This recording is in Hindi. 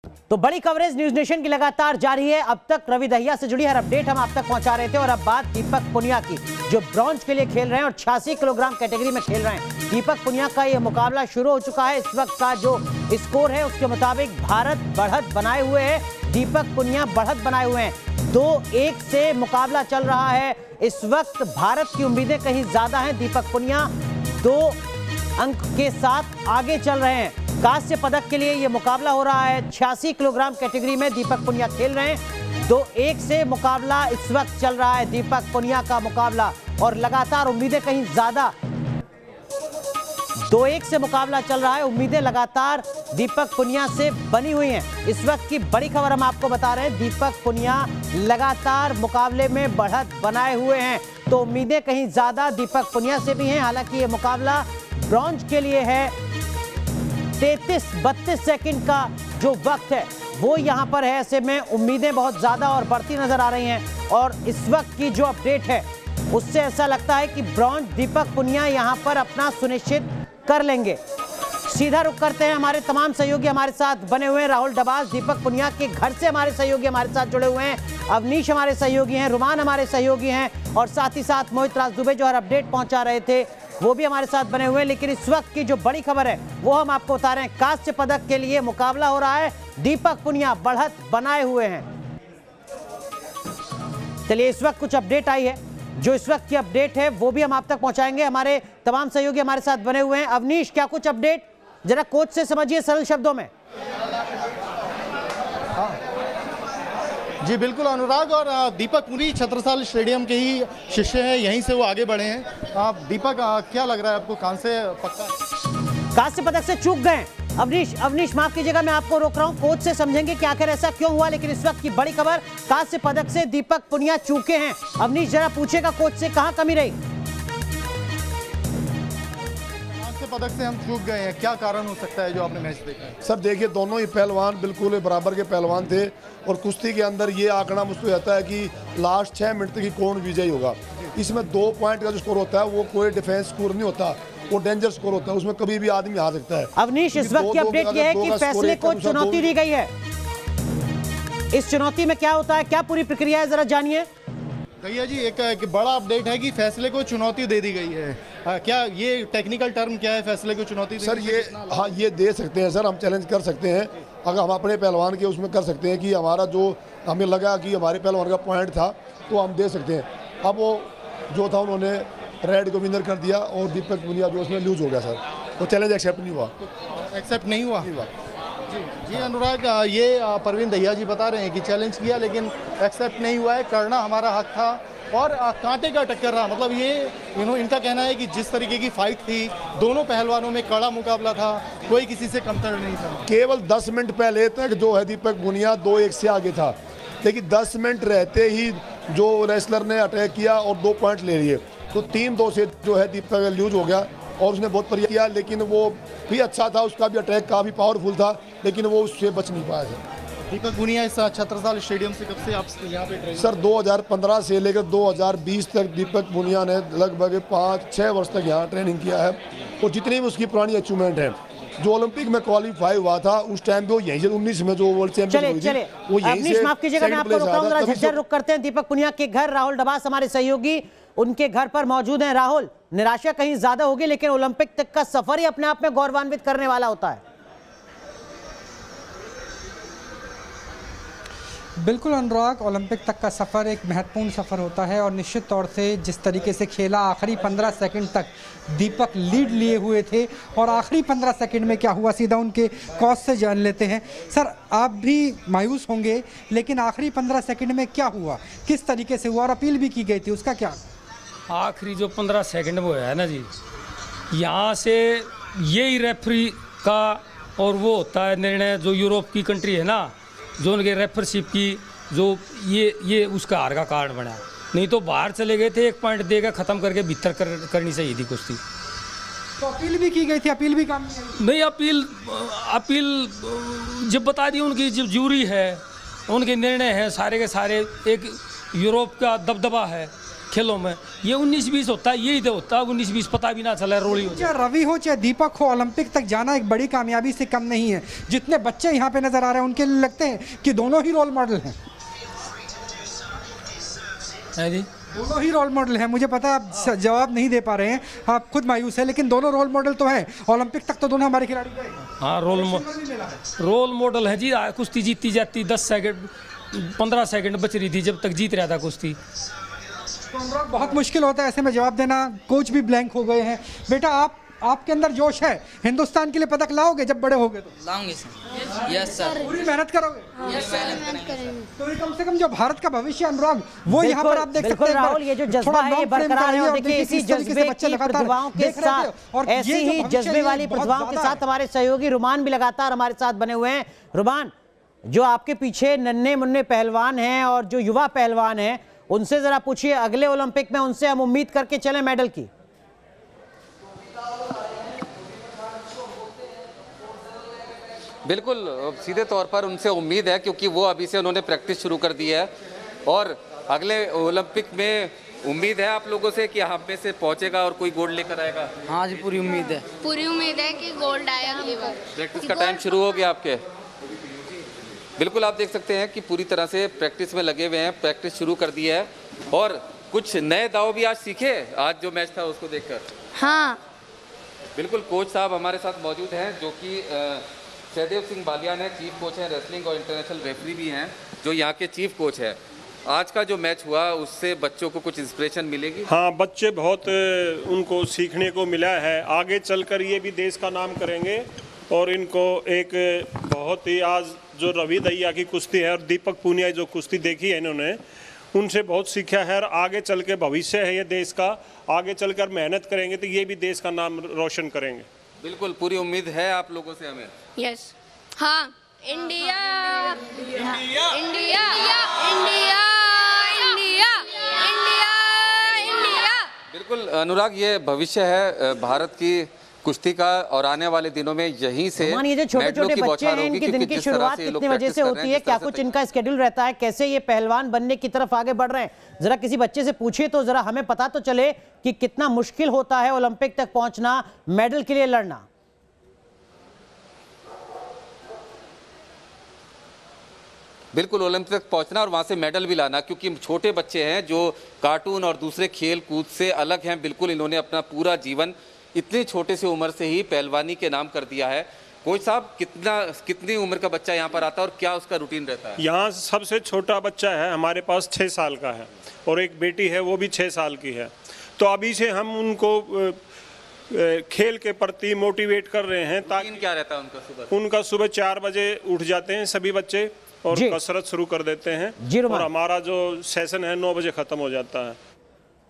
तो बड़ी कवरेज न्यूज नेशन की लगातार जारी है। अब तक रवि दहिया से जुड़ी हर अपडेट हम आप तक पहुंचा रहे थे और अब बात दीपक पुनिया की, जो ब्रॉन्ज के लिए खेल रहे हैं और 86 किलोग्राम कैटेगरी में खेल रहे हैं। दीपक पुनिया का यह मुकाबला शुरू हो चुका है। इस वक्त का जो स्कोर है उसके मुताबिक भारत बढ़त बनाए हुए है, दीपक पुनिया बढ़त बनाए हुए हैं। 2-1 से मुकाबला चल रहा है। इस वक्त भारत की उम्मीदें कहीं ज्यादा हैं। दीपक पुनिया 2 अंक के साथ आगे चल रहे हैं। कांस्य पदक के लिए यह मुकाबला हो रहा है। 86 किलोग्राम कैटेगरी में दीपक पुनिया खेल रहे हैं। 2-1 से मुकाबला इस वक्त चल रहा है, दीपक पुनिया का मुकाबला, और लगातार उम्मीदें कहीं ज्यादा। 2-1 से मुकाबला चल रहा है, उम्मीदें लगातार दीपक पुनिया से बनी हुई हैं। इस वक्त की बड़ी खबर हम आपको बता रहे हैं, दीपक पुनिया लगातार मुकाबले में बढ़त बनाए हुए हैं, तो उम्मीदें कहीं ज्यादा दीपक पुनिया से भी हैं। हालांकि यह मुकाबला ब्रॉन्ज के लिए है। 33-32 सेकंड का जो वक्त है वो यहां पर है। ऐसे में उम्मीदें बहुत ज्यादा और बढ़ती नजर आ रही हैं और इस वक्त की जो अपडेट है उससे ऐसा लगता है कि ब्रॉन्ज दीपक पुनिया यहां पर अपना सुनिश्चित कर लेंगे। सीधा रुख करते हैं, हमारे तमाम सहयोगी हमारे साथ बने हुए हैं। राहुल डबास दीपक पुनिया के घर से हमारे सहयोगी हमारे साथ जुड़े हुए हैं। अवनीश हमारे सहयोगी हैं, रुमान हमारे सहयोगी हैं और साथ ही साथ मोहित राज दुबे जो हर अपडेट पहुंचा रहे थे वो भी हमारे साथ बने हुए हैं। लेकिन इस वक्त की जो बड़ी खबर है वो हम आपको बता रहे हैं, कांस्य पदक के लिए मुकाबला हो रहा है। दीपक पुनिया बढ़त बनाए हुए हैं। चलिए, इस वक्त कुछ अपडेट आई है, जो इस वक्त की अपडेट है वो भी हम आप तक पहुंचाएंगे। हमारे तमाम सहयोगी हमारे साथ बने हुए हैं। अवनीश, क्या कुछ अपडेट, जरा कोच से समझिए सरल शब्दों में। जी बिल्कुल अनुराग, और दीपक पुरी छत्रसाल स्टेडियम के ही शिष्य हैं, यहीं से वो आगे बढ़े हैं। दीपक, क्या लग रहा है आपको, कांस्य पक्का? कांस्य पदक से चूक गए अवनीश माफ कीजिएगा, मैं आपको रोक रहा हूं। कोच से समझेंगे कि आखिर ऐसा क्यों हुआ, लेकिन इस वक्त की बड़ी खबर, कांस्य पदक से दीपक पुनिया चूके हैं। अवनीश, जरा पूछेगा कोच से कहां कमी रही? पदक से हम चूक गए हैं, क्या कारण हो सकता है जो आपने मैच देखा है? सर देखिए, दोनों ही पहलवान बिल्कुल बराबर के पहलवान थे और कुश्ती के अंदर ये आंकड़ा मुझको रहता है कि लास्ट 6 मिनट तक ही कौन विजयी होगा। इसमें 2 पॉइंट का जो स्कोर होता है वो कोई डिफेंस स्कोर नहीं होता, वो डेंजर स्कोर होता है, उसमें कभी भी आदमी हार सकता है। अवनीश, इस वक्त की अपडेट ये है कि फैसले को चुनौती दी गई है। इस चुनौती में क्या होता है, क्या पूरी प्रक्रिया है, जरा जानिए। भैया जी, एक बड़ा अपडेट है कि फैसले को चुनौती दे दी गई है। क्या ये टेक्निकल टर्म क्या है, फैसले को चुनौती? सर ये ये दे सकते हैं सर, हम चैलेंज कर सकते हैं। अगर हम अपने पहलवान के उसमें कर सकते हैं कि हमारा जो हमें लगा कि हमारे पहलवान का पॉइंट था तो हम दे सकते हैं। अब वो जो था उन्होंने रेड को विनर कर दिया और दीपक पुनिया जो उसमें लूज हो गया सर, वो चैलेंज एक्सेप्ट नहीं हुआ। एक्सेप्ट नहीं हुआ? जी अनुराग, ये परवीन दहिया जी बता रहे हैं कि चैलेंज किया लेकिन एक्सेप्ट नहीं हुआ है, करना हमारा हक था और कांटे का टक्कर रहा। मतलब ये इनका कहना है कि जिस तरीके की फाइट थी, दोनों पहलवानों में कड़ा मुकाबला था, कोई किसी से कमतर नहीं था। केवल 10 मिनट पहले तक जो है दीपक पुनिया 2-1 से आगे था, लेकिन 10 मिनट रहते ही जो रेसलर ने अटैक किया और 2 पॉइंट ले लिए, तो 3-2 से जो है दीपक लूज हो गया और उसने बहुत प्रयास किया, लेकिन वो भी अच्छा था, उसका भी अटैक काफ़ी पावरफुल था, लेकिन वो उससे बच नहीं पाया सर। दीपक पुनिया इस छत्रसाल स्टेडियम से कब से आप यहाँ पे ट्रेनिंग? सर 2015 से लेकर 2020 तक दीपक पुनिया ने लगभग 5-6 वर्ष तक यहाँ ट्रेनिंग किया है और जितनी भी उसकी पुरानी अचीवमेंट है, जो ओलंपिक में क्वालिफाई हुआ था उस टाइम पे वो यहीं से 19 में जो वर्ल्ड चैंपियन हुई थी, वो यहीं से माफ कीजिएगा, मैं आपको रोक रहा हूं, जरा झज्जर रुक करते हैं। दीपक पुनिया के घर राहुल डबास हमारे सहयोगी उनके घर पर मौजूद हैं। राहुल, निराशा कहीं ज्यादा होगी, लेकिन ओलंपिक तक का सफर ही अपने आप में गौरवान्वित करने वाला होता है। बिल्कुल अनुराग, ओलंपिक तक का सफ़र एक महत्वपूर्ण सफ़र होता है और निश्चित तौर से जिस तरीके से खेला, आखिरी 15 सेकंड तक दीपक लीड लिए हुए थे और आखिरी 15 सेकंड में क्या हुआ सीधा उनके कोच से जान लेते हैं। सर, आप भी मायूस होंगे, लेकिन आखिरी 15 सेकंड में क्या हुआ, किस तरीके से हुआ और अपील भी की गई थी, उसका क्या? आखिरी जो 15 सेकंड वो है ना जी, यहाँ से यही रेफरी का और वो होता है निर्णय, जो यूरोप की कंट्री है ना, जो उनके रेफरशिप की जो ये उसका हार का कारण बना। नहीं तो बाहर चले गए थे, 1 पॉइंट देकर ख़त्म करके भीतर करनी चाहिए थी कुश्ती। तो अपील भी की गई थी, अपील भी काम नहीं? अपील जब बता दी, उनकी जो जूरी है, उनके निर्णय हैं सारे के सारे, एक यूरोप का दबदबा है, खेलों में। ये 19-20 होता है, यही तो होता है 19-20, पता भी ना चला रोली हो जाए। चाहे रवि हो चाहे दीपक हो, ओलंपिक तक जाना एक बड़ी कामयाबी से कम नहीं है। जितने बच्चे यहाँ पे नजर आ रहे हैं उनके लिए लगते हैं कि दोनों ही रोल मॉडल हैं। है जी, दोनों ही रोल मॉडल हैं। मुझे पता है आप जवाब नहीं दे पा रहे हैं, आप खुद मायूस है, लेकिन दोनों रोल मॉडल तो हैं। ओलंपिक तक तो दोनों हमारे खिलाड़ी गए। हाँ रोल मॉडल है जी। कुश्ती जीती जाती 10 सेकंड 15 सेकंड बच रही थी जब तक जीत रहा था कुश्ती। तो अनुराग बहुत मुश्किल होता है ऐसे में जवाब देना। कोच भी ब्लैंक हो गए हैं। बेटा आपके अंदर जोश है, हिंदुस्तान के लिए पदक लाओगे जब बड़े होगे तो? लाऊंगे सर। Yes sir. पूरी मेहनत करोगे? यस मेहनत करेंगे। तो ये कम से कम जो भारत का भविष्य अनुराग वो यहाँ पर आप देख सकते हैं। राहुल, ये जो जज्बा है ये बरकरार है और देखिए इसी जज्बे की प्रतिभाओं के साथ और ऐसी ही जज्बे वाली प्रतिभाओं के साथ हमारे सहयोगी रुमान भी लगातार हमारे साथ बने हुए हैं। रुमान, जो आपके पीछे नन्हे मुन्ने पहलवान हैं और जो युवा पहलवान हैं, उनसे जरा पूछिए अगले ओलंपिक में उनसे हम उम्मीद करके चले मेडल की। बिल्कुल सीधे तौर पर उनसे उम्मीद है, क्योंकि वो अभी से उन्होंने प्रैक्टिस शुरू कर दी है और अगले ओलंपिक में उम्मीद है आप लोगों से कि हम में से पहुंचेगा और कोई गोल्ड लेकर आएगा। हाँ जी, पूरी उम्मीद है। पूरी उम्मीद है कि गोल्ड आए अगली बार। प्रैक्टिस का टाइम शुरू हो गया आपके? बिल्कुल, आप देख सकते हैं कि पूरी तरह से प्रैक्टिस में लगे हुए हैं, प्रैक्टिस शुरू कर दी है और कुछ नए दाव भी आज सीखे आज जो मैच था उसको देखकर। हाँ बिल्कुल, कोच साहब हमारे साथ मौजूद हैं जो कि सहदेव सिंह बालियान है, चीफ कोच हैं रेसलिंग और इंटरनेशनल रेफरी भी हैं, जो यहाँ के चीफ कोच है। आज का जो मैच हुआ उससे बच्चों को कुछ इंस्पिरेशन मिलेगी? हाँ, बच्चे बहुत उनको सीखने को मिला है। आगे चलकर ये भी देश का नाम करेंगे और इनको एक बहुत ही आज जो रवि दहिया की कुश्ती है और दीपक पूनिया जो कुश्ती देखी है इन्होंने, उनसे बहुत सीखा है और आगे चल के भविष्य है ये देश का। आगे चलकर मेहनत करेंगे तो ये भी देश का नाम रोशन करेंगे। बिल्कुल, पूरी उम्मीद है आप लोगों से हमें। यस हाँ। India India India India India India India. बिल्कुल अनुराग, ये भविष्य है भारत की कुश्ती का और आने वाले दिनों में यहीं से ये जो छोटे छोटे बच्चे हैं इनकी दिन की शुरुआत कितनी वजह से होती है, क्या कुछ इनका स्केड्यूल रहता है, कैसे ये पहलवान बनने की तरफ आगे बढ़ रहे हैं? जरा किसी बच्चे से पूछिए तो जरा हमें पता तो चले कि कितना मुश्किल होता है ओलंपिक तक पहुंचना, मेडल के लिए लड़ना। बिल्कुल, ओलंपिक तक पहुंचना और वहां से मेडल भी लाना, क्योंकि छोटे बच्चे हैं जो कार्टून और दूसरे खेल कूद से अलग हैं। बिल्कुल, इन्होंने अपना पूरा जीवन इतनी छोटे से उम्र से ही पहलवानी के नाम कर दिया है। कोच साहब, कितनी उम्र का बच्चा यहाँ पर आता है और क्या उसका रूटीन रहता है? यहाँ सबसे छोटा बच्चा है हमारे पास 6 साल का है और एक बेटी है वो भी 6 साल की है। तो अभी से हम उनको खेल के प्रति मोटिवेट कर रहे हैं। ताकि क्या रहता है उनका? सुबह 4 बजे उठ जाते हैं सभी बच्चे और कसरत शुरू कर देते हैं और हमारा जो सेशन है 9 बजे खत्म हो जाता है।